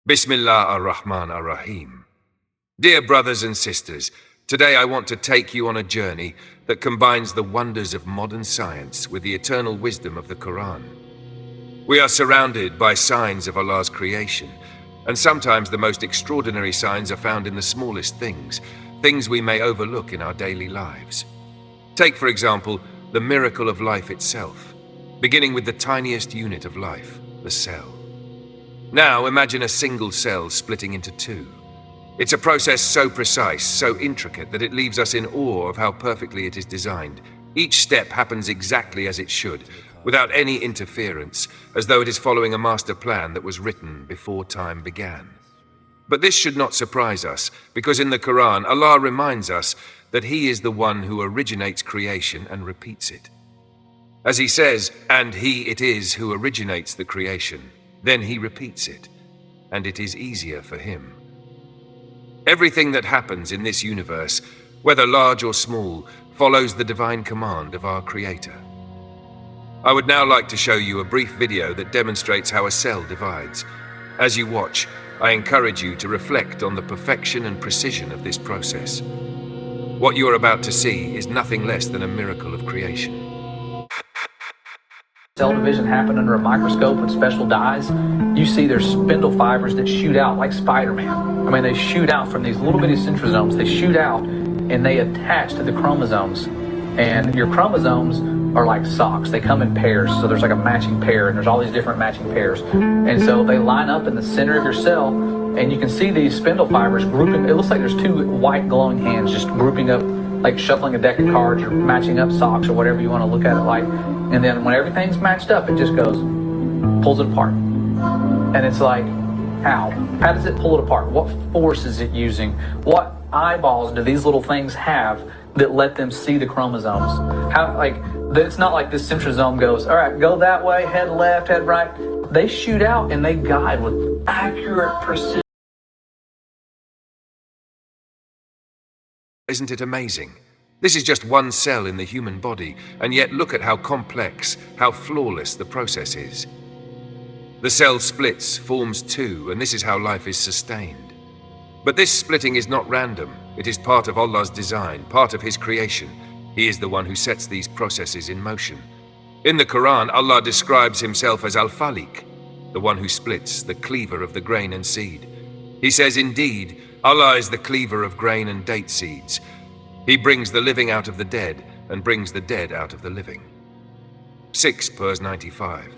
Bismillah ar-Rahman ar-Rahim. Dear brothers and sisters, today I want to take you on a journey that combines the wonders of modern science with the eternal wisdom of the Quran. We are surrounded by signs of Allah's creation, and sometimes the most extraordinary signs are found in the smallest things, things we may overlook in our daily lives. Take, for example, the miracle of life itself, beginning with the tiniest unit of life, the cell. Now imagine a single cell splitting into two. It's a process so precise, so intricate, that it leaves us in awe of how perfectly it is designed. Each step happens exactly as it should, without any interference, as though it is following a master plan that was written before time began. But this should not surprise us, because in the Quran, Allah reminds us that He is the one who originates creation and repeats it. As He says, "And He it is who originates the creation, then He repeats it, and it is easier for Him." Everything that happens in this universe, whether large or small, follows the divine command of our Creator. I would now like to show you a brief video that demonstrates how a cell divides. As you watch, I encourage you to reflect on the perfection and precision of this process. What you are about to see is nothing less than a miracle of creation. Cell division happened under a microscope with special dyes. You see there's spindle fibers that shoot out like Spider-Man. I mean, they shoot out from these little bitty centrosomes. They shoot out and they attach to the chromosomes. And your chromosomes are like socks. They come in pairs. So there's like a matching pair, and there's all these different matching pairs. And so they line up in the center of your cell, and you can see these spindle fibers grouping. It looks like there's two white glowing hands just grouping up, like shuffling a deck of cards or matching up socks or whatever you want to look at it like. And then when everything's matched up, it just goes, pulls it apart. And it's like, how? How does it pull it apart? What force is it using? What eyeballs do these little things have that let them see the chromosomes? How, like, it's not like this centrosome goes, all right, go that way, head left, head right. They shoot out and they guide with accurate precision. Isn't it amazing? This is just one cell in the human body, and yet look at how complex, how flawless the process is. The cell splits, forms two, and this is how life is sustained. But this splitting is not random. It is part of Allah's design, part of His creation. He is the one who sets these processes in motion. In the Quran, Allah describes Himself as Al-Falik, the one who splits, the cleaver of the grain and seed. He says, "Indeed, Allah is the cleaver of grain and date seeds. He brings the living out of the dead and brings the dead out of the living." 6 verse 95.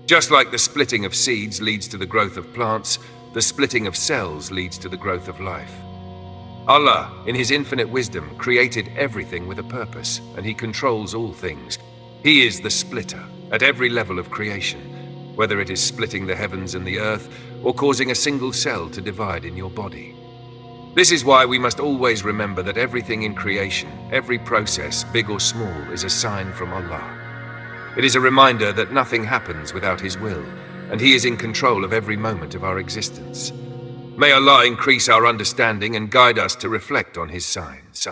Just like the splitting of seeds leads to the growth of plants, the splitting of cells leads to the growth of life. Allah, in His infinite wisdom, created everything with a purpose, and He controls all things. He is the splitter at every level of creation, whether it is splitting the heavens and the earth or causing a single cell to divide in your body. This is why we must always remember that everything in creation, every process, big or small, is a sign from Allah. It is a reminder that nothing happens without His will, and He is in control of every moment of our existence. May Allah increase our understanding and guide us to reflect on His signs.